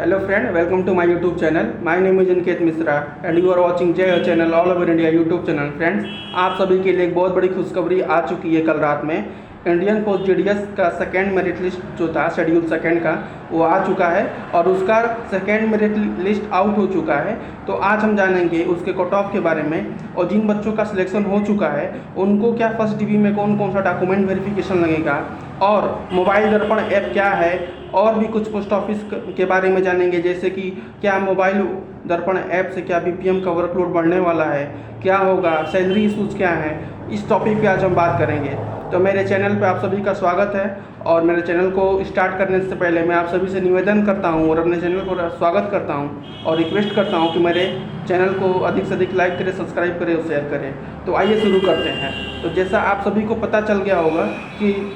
Hello friend, welcome to my YouTube channel. My name is Aniket Misra and you are watching Jay channel all over India YouTube channel. Friends, आप सभी के लिए एक बहुत बड़ी खुशखबरी आ चुकी है कल रात में। इंडियन पोस्ट जीडीएस का सेकेंड मेरिट लिस्ट जो था शेड्यूल सेकेंड का वो आ चुका है और उसका सेकेंड मेरिट लिस्ट आउट हो चुका है। तो आज हम जानेंगे उसके कट ऑफ के बारे में और जिन बच्चों का सिलेक्शन हो चुका है उनको क्या फर्स्ट डिवी में कौन कौन सा डॉक्यूमेंट वेरिफिकेशन लगेगा और मोबाइल दर्पण ऐप क्या है और भी कुछ पोस्ट ऑफिस के बारे में जानेंगे, जैसे कि क्या मोबाइल दर्पण ऐप से क्या बीपीएम का वर्कलोड बढ़ने वाला है, क्या होगा, सैलरी इशूज़ क्या हैं। इस टॉपिक पे आज हम बात करेंगे। तो मेरे चैनल पे आप सभी का स्वागत है और मेरे चैनल को स्टार्ट करने से पहले मैं आप सभी से निवेदन करता हूं और अपने चैनल को स्वागत करता हूं और रिक्वेस्ट करता हूं कि मेरे चैनल को अधिक से अधिक लाइक करें, सब्सक्राइब करें और शेयर करें। तो आइए शुरू करते हैं। तो जैसा आप सभी को पता चल गया होगा कि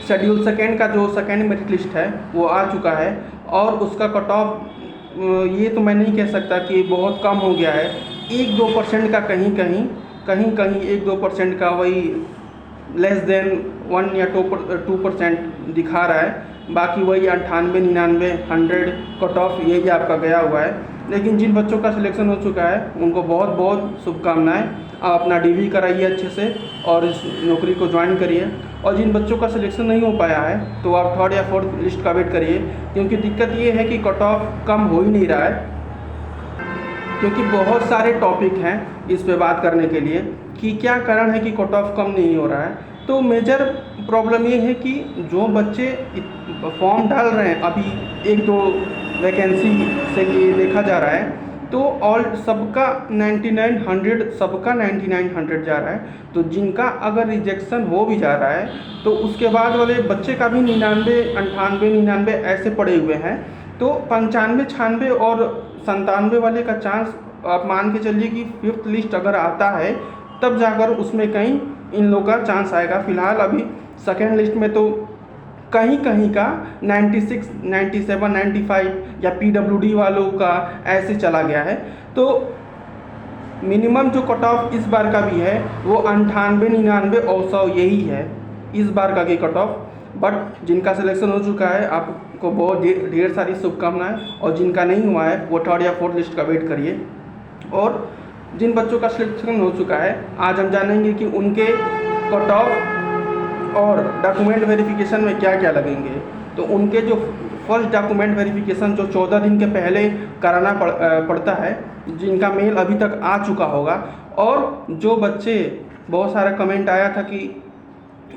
शेड्यूल सेकेंड का जो सेकेंड मेरिट लिस्ट है वो आ चुका है और उसका कट ऑफ ये तो मैं नहीं कह सकता कि बहुत कम हो गया है। 1-2% का कहीं कहीं 1-2% का वही लेस देन 1 या 2% दिखा रहा है। बाकी वही 98, 99, 100 कट ऑफ यही आपका गया हुआ है। लेकिन जिन बच्चों का सिलेक्शन हो चुका है उनको बहुत बहुत शुभकामनाएं। आप अपना डीवी कराइए अच्छे से और इस नौकरी को ज्वाइन करिए। और जिन बच्चों का सिलेक्शन नहीं हो पाया है तो आप थर्ड या फोर्थ लिस्ट का वेट करिए, क्योंकि दिक्कत ये है कि कट ऑफ कम हो ही नहीं रहा है। क्योंकि बहुत सारे टॉपिक हैं इस पे बात करने के लिए कि क्या कारण है कि कट ऑफ कम नहीं हो रहा है। तो मेजर प्रॉब्लम ये है कि जो बच्चे फॉर्म डाल रहे हैं, अभी 1-2 वैकेंसी से ये देखा जा रहा है तो ऑल सबका 99-100 जा रहा है। तो जिनका अगर रिजेक्शन हो भी जा रहा है तो उसके बाद वाले बच्चे का भी 99 ऐसे पड़े हुए हैं। तो 95-96 और 97 वाले का चांस आप मान के चलिए कि फिफ्थ लिस्ट अगर आता है तब जाकर उसमें कहीं इन लोगों का चांस आएगा। फिलहाल अभी सेकेंड लिस्ट में तो कहीं का 96, 97, 95 या पीडब्ल्यूडी वालों का ऐसे चला गया है। तो मिनिमम जो कट ऑफ इस बार का भी है वो 98, 99 और 100 यही है इस बार का की कट ऑफ। बट जिनका सिलेक्शन हो चुका है आपको बहुत ढेर सारी शुभकामनाएं और जिनका नहीं हुआ है वो थर्ड या फोर्थ लिस्ट का वेट करिए। और जिन बच्चों का सिलेक्शन हो चुका है आज हम जानेंगे कि उनके कट ऑफ और डॉक्यूमेंट वेरिफिकेशन में क्या क्या लगेंगे। तो उनके जो फर्स्ट डॉक्यूमेंट वेरिफिकेशन जो 14 दिन के पहले कराना पड़ता है, जिनका मेल अभी तक आ चुका होगा। और जो बच्चे बहुत सारा कमेंट आया था कि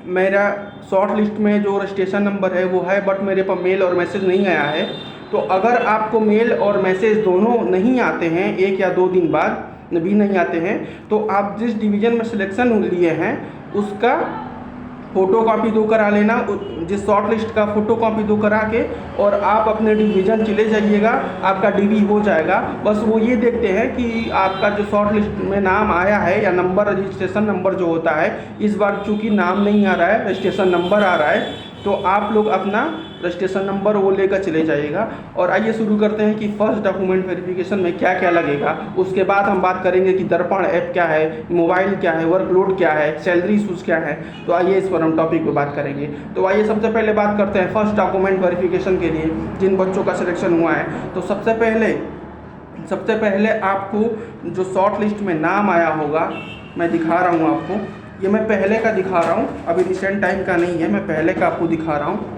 मेरा शॉर्ट लिस्ट में जो रजिस्ट्रेशन नंबर है वो है बट मेरे पर मेल और मैसेज नहीं आया है। तो अगर आपको मेल और मैसेज दोनों नहीं आते हैं, 1 या 2 दिन बाद भी नहीं आते हैं, तो आप जिस डिवीज़न में सिलेक्शन लिए हैं उसका फ़ोटो कॉपी दो करा लेना, जिस शॉर्ट लिस्ट का फ़ोटो कॉपी दो करा के और आप अपने डिवीज़न चले जाइएगा, आपका डीवी हो जाएगा। बस वो ये देखते हैं कि आपका जो शॉर्ट लिस्ट में नाम आया है या नंबर, रजिस्ट्रेशन नंबर जो होता है, इस बार चूँकि नाम नहीं आ रहा है, रजिस्ट्रेशन नंबर आ रहा है, तो आप लोग अपना रजिस्ट्रेशन नंबर वो लेकर चले जाइएगा। और आइए शुरू करते हैं कि फर्स्ट डॉक्यूमेंट वेरिफिकेशन में क्या क्या लगेगा। उसके बाद हम बात करेंगे कि दर्पण ऐप क्या है, मोबाइल क्या है, वर्कलोड क्या है, सैलरी इशूज़ क्या है। तो आइए इस पर हम टॉपिक पे बात करेंगे। तो आइए सबसे पहले बात करते हैं फर्स्ट डॉक्यूमेंट वेरिफिकेशन के लिए जिन बच्चों का सिलेक्शन हुआ है। तो सबसे पहले आपको जो शॉर्ट लिस्ट में नाम आया होगा, मैं दिखा रहा हूँ आपको, ये मैं पहले का दिखा रहा हूँ, अभी रिसेंट टाइम का नहीं है, मैं पहले का आपको दिखा रहा हूँ।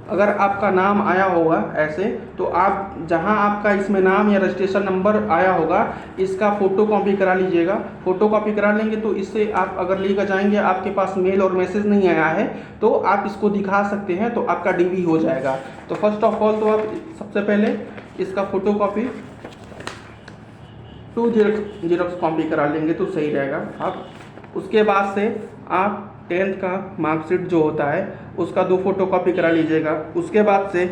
अगर आपका नाम आया होगा ऐसे, तो आप जहां आपका इसमें नाम या रजिस्ट्रेशन नंबर आया होगा इसका फ़ोटो कॉपी करा लीजिएगा। फ़ोटो कॉपी करा लेंगे तो इससे आप अगर लेकर जाएंगे, आपके पास मेल और मैसेज नहीं आया है तो आप इसको दिखा सकते हैं, तो आपका डीवी हो जाएगा। तो फर्स्ट ऑफ ऑल तो आप सबसे पहले इसका फ़ोटो कॉपी 2 जेरोक्स कॉपी करा लेंगे तो सही रहेगा। आप उसके बाद से आप 10th का मार्कशीट जो होता है उसका 2 फोटो कॉपी करा लीजिएगा। उसके बाद से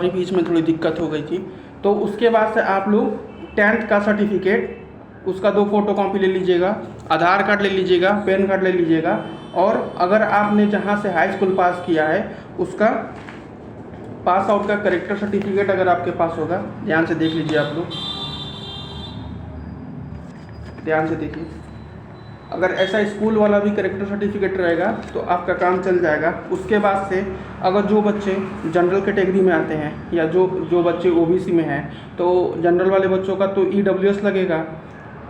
बीच में थोड़ी दिक्कत हो गई थी। तो उसके बाद से आप लोग 10th का सर्टिफिकेट उसका 2 फोटो कॉपी ले लीजिएगा, आधार कार्ड ले लीजिएगा, पैन कार्ड ले लीजिएगा। और अगर आपने जहाँ से हाई स्कूल पास किया है उसका पास आउट का करेक्टर सर्टिफिकेट अगर आपके पास होगा, ध्यान से देख लीजिए आप लोग, ध्यान से देखिए। अगर ऐसा स्कूल वाला भी करेक्टर सर्टिफिकेट रहेगा तो आपका काम चल जाएगा। उसके बाद से अगर जो बच्चे जनरल कैटेगरी में आते हैं या जो जो बच्चे ओबीसी में हैं, तो जनरल वाले बच्चों का तो ईडब्ल्यूएस लगेगा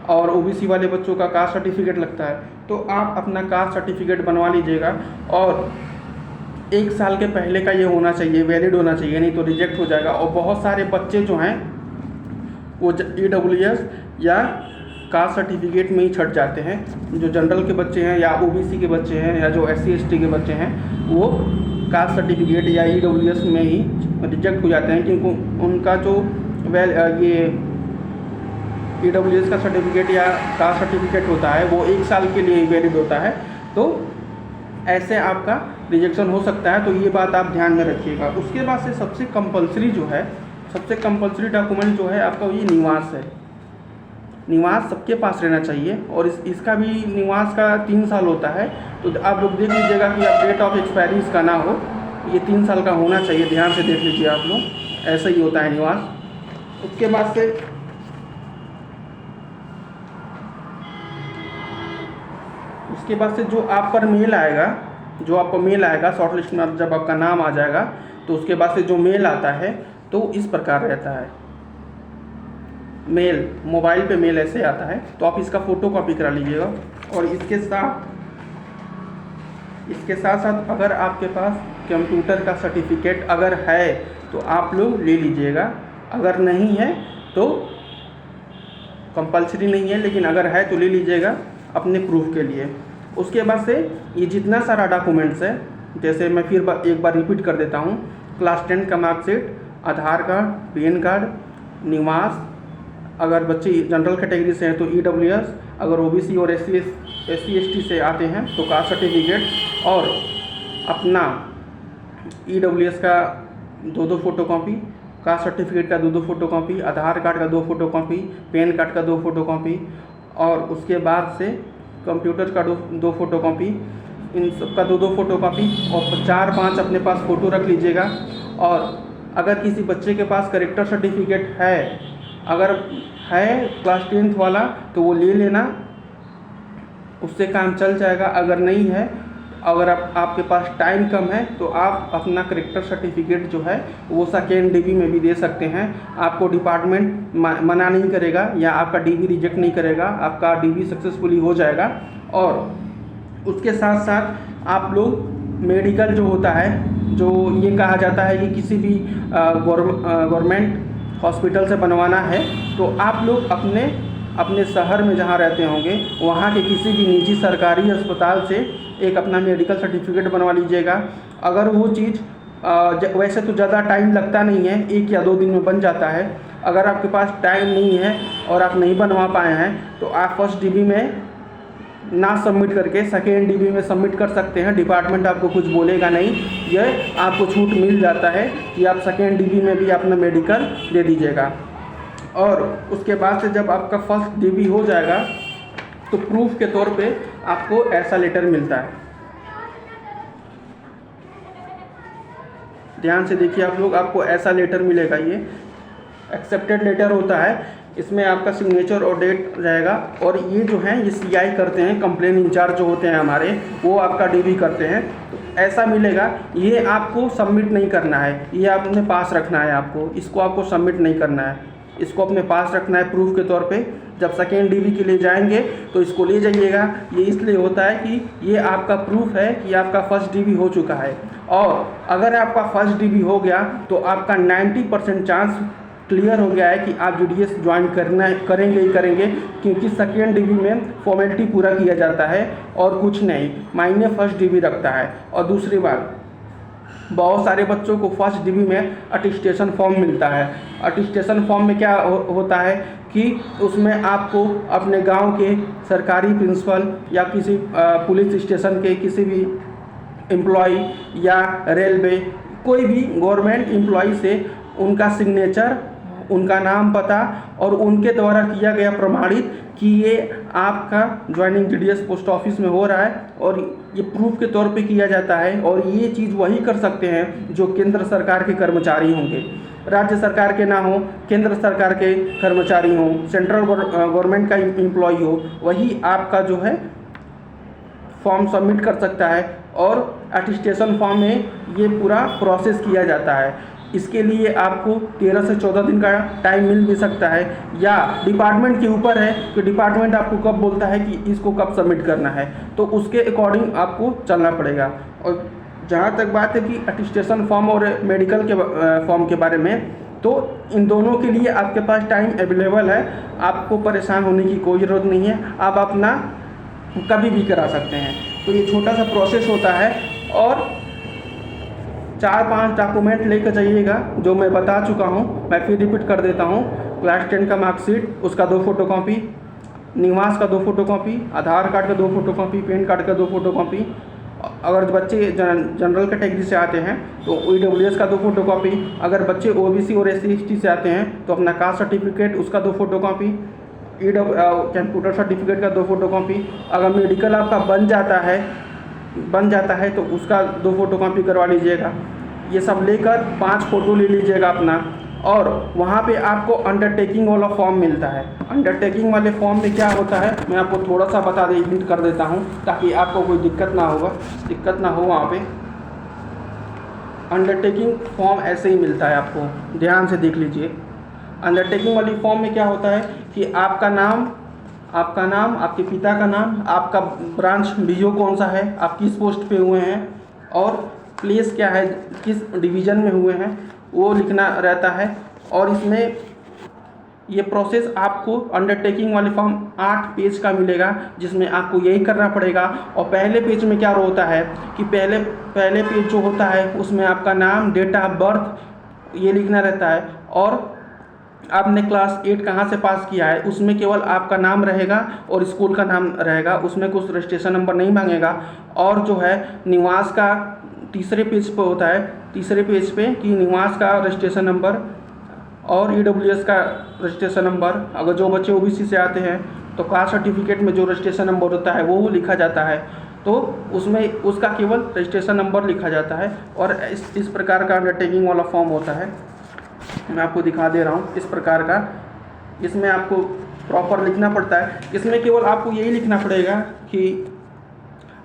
और ओबीसी वाले बच्चों का कास्ट सर्टिफिकेट लगता है। तो आप अपना कास्ट सर्टिफिकेट बनवा लीजिएगा और 1 साल के पहले का ये होना चाहिए, वैलिड होना चाहिए, नहीं तो रिजेक्ट हो जाएगा। और बहुत सारे बच्चे जो हैं वो ईडब्ल्यूएस या कास्ट सर्टिफिकेट में ही छट जाते हैं। जो जनरल के बच्चे हैं या ओबीसी के बच्चे हैं या जो एससी एसटी के बच्चे हैं वो कास्ट सर्टिफिकेट या ईडब्ल्यूएस में ही रिजेक्ट हो जाते हैं, क्योंकि उनका जो ये ईडब्ल्यूएस का सर्टिफिकेट या कास्ट सर्टिफिकेट होता है वो 1 साल के लिए वैलिड होता है। तो ऐसे आपका रिजेक्शन हो सकता है, तो ये बात आप ध्यान में रखिएगा। उसके बाद से सबसे कंपलसरी डॉक्यूमेंट जो है आपका ये निवास है। निवास सबके पास रहना चाहिए और इसका भी निवास का 3 साल होता है। तो आप लोग देख लीजिएगा कि आप डेट ऑफ एक्सपायरी इसका ना हो, ये 3 साल का होना चाहिए। ध्यान से देख लीजिए आप लोग, ऐसा ही होता है निवास। उसके बाद से जो आप पर मेल आएगा शॉर्टलिस्ट में जब आपका नाम आ जाएगा, तो उसके बाद से जो मेल आता है तो इस प्रकार रहता है। मेल मोबाइल पे मेल ऐसे आता है, तो आप इसका फ़ोटो कॉपी करा लीजिएगा। और इसके साथ अगर आपके पास कंप्यूटर का सर्टिफिकेट अगर है तो आप लोग ले लीजिएगा, अगर नहीं है तो कंपलसरी नहीं है, लेकिन अगर है तो ले लीजिएगा अपने प्रूफ के लिए। उसके बाद से ये जितना सारा डॉक्यूमेंट्स है, जैसे मैं फिर एक बार रिपीट कर देता हूँ, क्लास 10 का मार्कशीट, आधार कार्ड, पैन कार्ड, निवास, अगर बच्चे जनरल कैटेगरी से हैं तो ईडब्ल्यूएस, अगर ओबीसी और एससी एसटी से आते हैं तो कास्ट सर्टिफिकेट, और अपना ईडब्ल्यूएस का 2 फोटोकॉपी, कास्ट सर्टिफिकेट का 2 फोटोकॉपी, आधार कार्ड का 2 फोटोकॉपी, पैन कार्ड का 2 फोटोकॉपी, और उसके बाद से कंप्यूटर का 2 फोटोकॉपी, इन सब का 2 फोटोकॉपी, और 4-5 अपने पास फ़ोटो रख लीजिएगा। और अगर किसी बच्चे के पास करेक्टर सर्टिफिकेट है, अगर है क्लास 10th वाला तो वो ले लेना, उससे काम चल जाएगा। अगर नहीं है, अगर आपके पास टाइम कम है तो आप अपना करेक्टर सर्टिफिकेट जो है वो सेकेंड डीबी में भी दे सकते हैं। आपको डिपार्टमेंट मना नहीं करेगा या आपका डीबी रिजेक्ट नहीं करेगा, आपका डीबी सक्सेसफुली हो जाएगा। और उसके साथ साथ आप लोग मेडिकल जो होता है, जो ये कहा जाता है कि किसी भी गवर्नमेंट हॉस्पिटल से बनवाना है, तो आप लोग अपने शहर में जहाँ रहते होंगे वहाँ के किसी भी निजी सरकारी अस्पताल से एक अपना मेडिकल सर्टिफिकेट बनवा लीजिएगा। अगर वो चीज़ वैसे तो ज़्यादा टाइम लगता नहीं है, 1 या 2 दिन में बन जाता है। अगर आपके पास टाइम नहीं है और आप नहीं बनवा पाए हैं तो आप फर्स्ट डीबी में ना सबमिट करके सेकेंड डीबी में सबमिट कर सकते हैं। डिपार्टमेंट आपको कुछ बोलेगा नहीं, यह आपको छूट मिल जाता है कि आप सेकेंड डीबी में भी अपना मेडिकल दे दीजिएगा। और उसके बाद से जब आपका फर्स्ट डीबी हो जाएगा तो प्रूफ के तौर पे आपको ऐसा लेटर मिलता है। ध्यान से देखिए आप लोग, आपको ऐसा लेटर मिलेगा। ये एक्सेप्टेड लेटर होता है, इसमें आपका सिग्नेचर और डेट रहेगा। और ये जो है ये सीआई करते हैं, कंप्लेन इंचार्ज जो होते हैं हमारे, वो आपका डीबी करते हैं। तो ऐसा मिलेगा, ये आपको सबमिट नहीं करना है, ये आपने पास रखना है। इसको आपको सबमिट नहीं करना है, इसको अपने पास रखना है प्रूफ के तौर पे। जब सेकेंड डीबी के लिए जाएंगे तो इसको ले जाइएगा। ये इसलिए होता है कि ये आपका प्रूफ है कि आपका फर्स्ट डीबी हो चुका है। और अगर आपका फर्स्ट डीबी हो गया तो आपका 90% चांस क्लियर हो गया है कि आप जीडीएस ज्वाइन करेंगे ही करेंगे, क्योंकि सेकेंड डीबी में फॉर्मेलिटी पूरा किया जाता है और कुछ नहीं, मायने फर्स्ट डीबी रखता है। और दूसरी बात, बहुत सारे बच्चों को फर्स्ट डीबी में अटेस्टेशन फॉर्म मिलता है। अटेस्टेशन फॉर्म में क्या होता है कि उसमें आपको अपने गांव के सरकारी प्रिंसिपल या किसी पुलिस स्टेशन के किसी भी एम्प्लॉय या रेलवे, कोई भी गवर्नमेंट एम्प्लॉय से उनका सिग्नेचर, उनका नाम, पता और उनके द्वारा किया गया प्रमाणित कि ये आपका ज्वाइनिंग जीडीएस पोस्ट ऑफिस में हो रहा है, और ये प्रूफ के तौर पे किया जाता है। और ये चीज़ वही कर सकते हैं जो केंद्र सरकार के कर्मचारी होंगे, राज्य सरकार के ना हो, केंद्र सरकार के कर्मचारी हों, सेंट्रल गवर्नमेंट का एम्प्लॉय हो, वही आपका जो है फॉर्म सबमिट कर सकता है और अटेस्टेशन फॉर्म में ये पूरा प्रोसेस किया जाता है। इसके लिए आपको 13 से 14 दिन का टाइम मिल भी सकता है, या डिपार्टमेंट के ऊपर है कि डिपार्टमेंट आपको कब बोलता है कि इसको कब सबमिट करना है, तो उसके अकॉर्डिंग आपको चलना पड़ेगा। और जहाँ तक बात है कि अटेस्टेशन फॉर्म और मेडिकल के फॉर्म के बारे में, तो इन दोनों के लिए आपके पास टाइम अवेलेबल है, आपको परेशान होने की कोई ज़रूरत नहीं है, आप अपना कभी भी करा सकते हैं। तो ये छोटा सा प्रोसेस होता है और 4-5 डॉक्यूमेंट लेकर जाइएगा, जो मैं बता चुका हूँ, मैं फिर रिपीट कर देता हूँ। क्लास 10 का मार्कशीट, उसका 2 फोटोकॉपी, निवास का 2 फोटोकॉपी, आधार कार्ड का 2 फोटोकॉपी, पैन कार्ड का 2 फोटोकॉपी। अगर बच्चे जनरल कैटेगरी से आते हैं तो EWS का 2 फोटोकॉपी, अगर बच्चे OBC और SC/ST से आते हैं तो अपना कास्ट सर्टिफिकेट उसका 2 फोटोकॉपी, कंप्यूटर सर्टिफिकेट का 2 फोटोकॉपी। अगर मेडिकल आपका बन जाता है तो उसका 2 फोटोकॉपी करवा लीजिएगा। ये सब लेकर 5 फ़ोटो ले लीजिएगा अपना, और वहाँ पे आपको अंडरटेकिंग वाला फॉर्म मिलता है। अंडरटेकिंग वाले फॉर्म में क्या होता है मैं आपको थोड़ा सा हिंट कर देता हूँ, ताकि आपको कोई दिक्कत ना हो वहाँ पे। अंडरटेकिंग फॉर्म ऐसे ही मिलता है, आपको ध्यान से देख लीजिए। अंडरटेकिंग वाली फॉर्म में क्या होता है कि आपका नाम, आपके पिता का नाम, आपका ब्रांच BO कौन सा है, आप किस पोस्ट पे हुए हैं, और प्लेस क्या है, किस डिवीज़न में हुए हैं, वो लिखना रहता है। और इसमें ये प्रोसेस आपको अंडरटेकिंग वाले फॉर्म 8 पेज का मिलेगा, जिसमें आपको यही करना पड़ेगा। और पहले पेज में क्या होता है कि पहले पेज जो होता है उसमें आपका नाम, डेट ऑफ बर्थ ये लिखना रहता है, और आपने क्लास 8 कहाँ से पास किया है उसमें केवल आपका नाम रहेगा और स्कूल का नाम रहेगा, उसमें कुछ रजिस्ट्रेशन नंबर नहीं मांगेगा। और जो है निवास का तीसरे पेज पर होता है, तीसरे पेज पे कि निवास का रजिस्ट्रेशन नंबर और EWS का रजिस्ट्रेशन नंबर। अगर जो बच्चे OBC से आते हैं तो कास्ट सर्टिफिकेट में जो रजिस्ट्रेशन नंबर होता है वो लिखा जाता है, तो उसमें उसका केवल रजिस्ट्रेशन नंबर लिखा जाता है। और इस प्रकार का अंडरटेकिंग वाला फॉर्म होता है, मैं आपको दिखा दे रहा हूँ इस प्रकार का। इसमें आपको प्रॉपर लिखना पड़ता है। इसमें केवल आपको यही लिखना पड़ेगा कि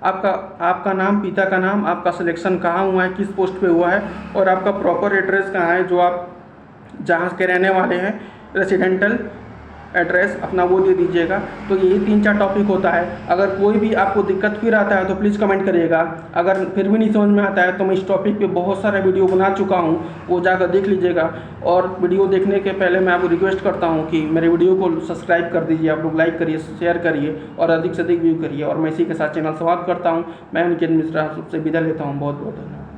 आपका नाम, पिता का नाम, आपका सिलेक्शन कहाँ हुआ है, किस पोस्ट पे हुआ है, और आपका प्रॉपर एड्रेस कहाँ है, जो आप जहाँ के रहने वाले हैं, रेसिडेंटल एड्रेस अपना वो दे दीजिएगा। तो यही 3-4 टॉपिक होता है। अगर कोई भी आपको दिक्कत फिर आता है तो प्लीज़ कमेंट करिएगा। अगर फिर भी नहीं समझ में आता है तो मैं इस टॉपिक पे बहुत सारा वीडियो बना चुका हूँ, वो जाकर देख लीजिएगा। और वीडियो देखने के पहले मैं आपको रिक्वेस्ट करता हूँ कि मेरे वीडियो को सब्सक्राइब कर दीजिए, आप लोग लाइक करिए, शेयर करिए और अधिक से अधिक व्यू करिए। और मैं इसी के साथ चैनल समाप्त करता हूँ। मैं निकेत मिश्रा सबसे विदा लेता हूँ। बहुत बहुत धन्यवाद।